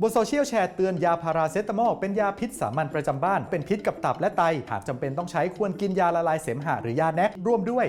บนโซเชียลแชร์เตือนยาพาราเซตามอลเป็นยาพิษสามัญประจำบ้านเป็นพิษกับตับและไตหากจำเป็นต้องใช้ควรกินยาละลายเสมหะหรือยาแนกร่วมด้วย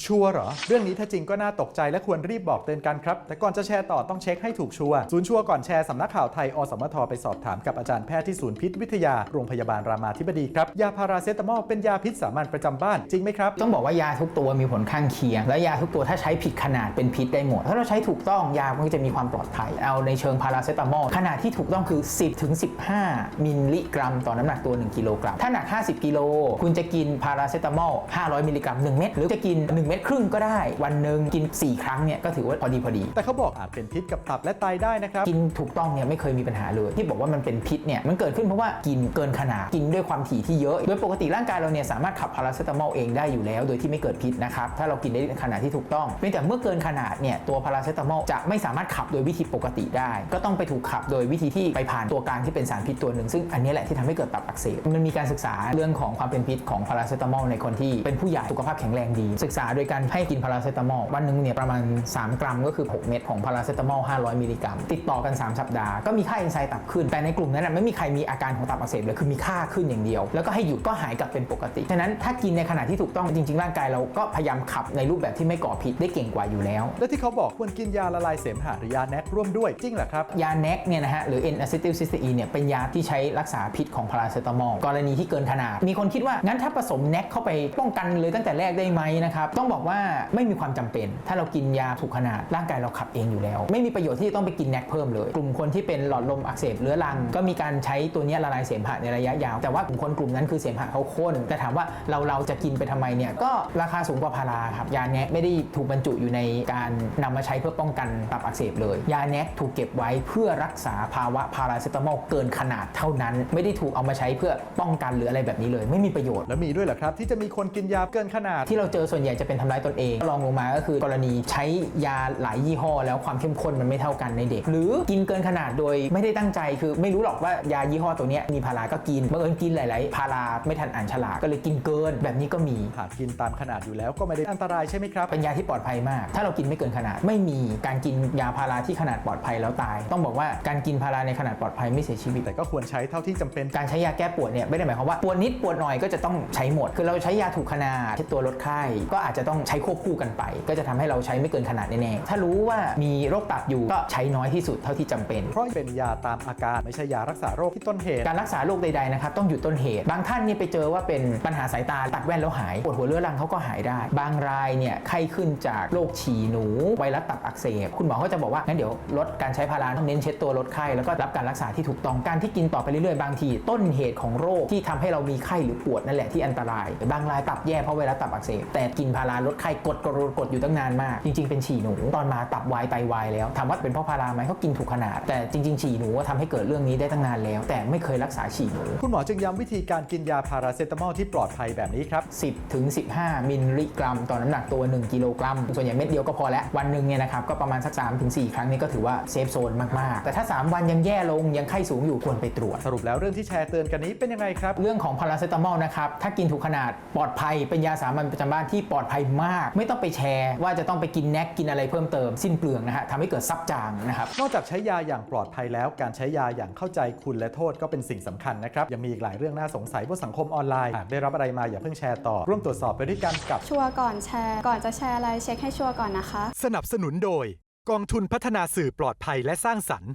ชัวร์เหรอเรื่องนี้ถ้าจริงก็น่าตกใจและควรรีบบอกเตือนกันครับแต่ก่อนจะแชร์ต่อต้องเช็คให้ถูกชัวร์ศูนย์ชัวร์ก่อนแชร์สำนักข่าวไทยอสมทไปสอบถามกับอาจารย์แพทย์ที่ศูนย์พิษวิทยาโรงพยาบาลรามาธิบดีครับยาพาราเซตามอลเป็นยาพิษสามัญประจำบ้านจริงไหมครับต้องบอกว่ายาทุกตัวมีผลข้างเคียงและยาทุกตัวถ้าใช้ผิดขนาดเป็นพิษได้หมดถ้าเราใช้ถูกต้องยามันก็จะมีความปลอดภัยเอาในเชิงพาราเซตามอลขนาดที่ถูกต้องคือ10 ถึง 15 มิลลิกรัมต่อน้ำหนักตัว1กิโลกรัมถ้าหนัก50กิโลคุณจะกินพาราเซตามอล500มิลลิกรัม1เม็ดหรือจะกิน1เม็ดครึ่งก็ได้วันหนึ่งกิน4ครั้งเนี่ยก็ถือว่าพอดีแต่เขาบอกอาจเป็นพิษกับตับและไตได้นะครับกินถูกต้องเนี่ยไม่เคยมีปัญหาเลยที่บอกว่ามันเป็นพิษเนี่ยมันเกิดขึ้นเพราะว่ากินเกินขนาดกินด้วยความถี่ที่เยอะโดยปกติร่างกายเราเนี่ยสามารถขับพาราเซตามอลเองได้อยู่แล้วโดยที่ไม่เกิดพิษนะครับถ้าเรากินได้ขนาดที่ถูกต้องเพียงแต่เมื่อเกินขนาดเนี่ยตัวพาราเซตามอลจะไม่สามารถขับโดยวิธีปกติได้ก็ต้องไปถูกขับโดยวิธีที่ไปผ่านตัวกลางที่เป็นสารพิษตัวหนึ่งซึ่งอันนี้แหละที่ทำให้เกิดตับอักเสบมันมีการศึกษาเรื่องของความเป็นพิษของพาราเซตามอลในคนที่เป็นผู้ใหญ่สุขภาพแข็งแรงดีศึกษาโดยการให้กินพาราเซตามอลวันนึงเนี่ยประมาณ3 กรัมก็คือ6เม็ดของพาราเซตามอล500มิลลิกรัมติดต่อกัน3 สัปดาห์ก็มีค่าเอนไซม์ตับขึ้นแต่ในกลุ่มนั้นไม่มีใครมีอาการของตับอักเสบเลยคือมีค่าขึ้นอย่างเดียวแล้วก็ให้หยุดก็หายกลับเป็นปกติฉะนั้นถ้ากินในขณะที่ถูกต้องจริงๆร่างกายเราก็พยายามขับในรูปแบบที่ไม่ก่อพิษได้เก่งกว่าอยู่แล้วและที่เขาบอกควรกินยาละลายเสมหะหรือยาแนกร่วมด้วยจริงเหรอครับยาแนกเนี่ยนะฮะหรือ N-acetylcysteine เนี่ยเป็นยาที่ใช้รักษาพิษของพาราเซตามอลกรณีที่เกินขนาดมีคนคิดว่างั้นถ้าผสมแนกเข้าไปป้องกันเลยตั้งแต่แรกได้ไหมนะครับต้องบอกว่าไม่มีความจำเป็นถ้าเรากินยาถูกขนาดร่างกายเราขับเองอยู่แล้วไม่มีประโยชน์ที่จะต้องไปกินแนกเพิ่มเลยกลุ่มคนที่เป็นหลอดลมอักเสบเรื้อรังก็มีการใช้ตัวนี้ละลายเสมหะในระยะยาวแต่ว่ากลุ่มนั้นคือเสมหะเขาข้นแต่ถามว่าเราจะกินไปทำไมเนี่ยก็ราคาสูงกว่าพาราครับยาแนกไม่ได้ถูกบรรจุอยู่ในการนำมาใช้เพื่อป้องกันตับอักเสบเลยยาแนกถูกเก็บไว้เพื่อรักษาภาวะพาราเซตามอลเกินขนาดเท่านั้นไม่ได้ถูกเอามาใช้เพื่อป้องกันหรืออะไรแบบนี้เลยไม่มีประโยชน์แล้วมีด้วยเหรอครับที่จะมีคนกินยาเกินขนาดที่เราเจอส่วนใหญ่จะเป็นทำร้ายตนเองรองลงมาก็คือกรณีใช้ยาหลายยี่ห้อแล้วความเข้มข้นมันไม่เท่ากันในเด็กหรือกินเกินขนาดโดยไม่ได้ตั้งใจคือไม่รู้หรอกว่ายายี่ห้อตัวนี้มีพาราก็กินบังเอิญกินหลายๆพาราไม่ทันอ่านฉลากก็เลยกินเกินแบบนี้ก็มีหากกินตามขนาดอยู่แล้วก็ไม่ได้อันตรายใช่ไหมครับเป็นยาที่ปลอดภัยมากถ้าเรากินไม่เกินขนาดไม่มีการกินยาพาราที่ขนาดปลอดภัยแล้วตายต้องบอกว่าการกินพาราในขนาดปลอดภัยไม่เสียชีวิตแต่ก็ควรใช้เท่าที่จำเป็นการใช้ยาแก้ปวดเนี่ยไม่ได้หมายความว่าปวดนิดปวดหน่อยก็จะต้องใช้หมดคือเราใช้ยาถูกขนาดที่ตัวลดไข้ก็อาจจะต้องใช้ควบคู่กันไปก็จะทำให้เราใช้ไม่เกินขนาดแน่ๆถ้ารู้ว่ามีโรคตับอยู่ก็ใช้น้อยที่สุดเท่าที่จำเป็นเพราะเป็นยาตามอาการไม่ใช่ยารักษาโรคที่ต้นเหตุการรักษาโรคใดๆนะครับต้องหยุดต้นเหตุบางท่านเนี่ยไปเจอว่าเป็นปัญหาสายตาตัดแว่นแล้วหายปวดหัวเรื้อรังเขาก็หายได้บางรายเนี่ยไข้ขึ้นจากโรคฉี่หนูไวรัสตับอักเสบคุณหมอก็จะบอกว่างั้นเดี๋ยวลดการใช้พาราต้องเน้นเช็ดตัวลดไข้แล้วก็รับการรักษาที่ถูกต้องการที่กินต่อไปเรื่อยๆบางทีต้นเหตุของโรคที่ทำให้เรามีไข้หรือปวดนั่นแหละที่อันตรายบางรายตับแย่เพราะไวรัสตับอักเสบแต่กินพาราลดไข้กดอยู่ตั้งนานมากจริงๆเป็นฉี่หนูตอนมาตับวายไตวายแล้วถามว่าเป็นเพราะพาราไหมเขากินถูกขนาดแต่จริงๆฉี่หนูทำให้เกิดเรื่องนี้ได้ตั้งนานแล้วแต่ไม่เคยรักษาฉี่หนูคุณหมอจึงย้ำวิธีการกินยาพาราเซตามอลที่ปลอดภัยแบบนี้ครับ10 ถึง 15 มิลลิกรัมต่อน้ำหนักตัว1กิโลกรัมส่วนใหญ่เม็ดเดียวก็พอแล้ววันหนึ่งเนี่ยนะครับก็ประมาณสัก 3-4 ครั้งนี่ก็ถือว่าเซฟโซนมากๆแต่ถ้า3วันยังแย่ลงยังไข้สูงอยู่ควรไปตรวจสรุปแล้วเรื่องที่แชร์เตือนกันนี้เป็นยังไงครับเรื่องของพาราเซตามอลนะครับถ้ากินถูกขนาดปลอดภัยเป็นยาสามัญประจำบ้านที่ปลอดภัยมากไม่ต้องไปแชร์ว่าจะต้องไปกินแนกกินอะไรเพิ่มเติมสิ้นเปลืองนะฮะทำให้เกิดซับจางนะครับนอกจากใช้ยาอย่างปลอดภัยแล้วการใช้ยาอย่างเข้าใจคุณและโทษก็เป็นสิ่งสำคัญนะครับยังมีอีกหลายเรื่องน่าสงสัยบนสังคมออนไลน์หากได้รับอะไรมาอย่าเพิ่งแชร์ต่อร่วมตรวจสอบไปด้วยกันกับชัวร์ก่อนแชร์ก่อนจะแชร์อะไรเช็คให้ชัวร์ก่อนนะคะสนับสนุนโดยกองทุนพัฒนาสื่อปลอดภัยและสร้างสรรค์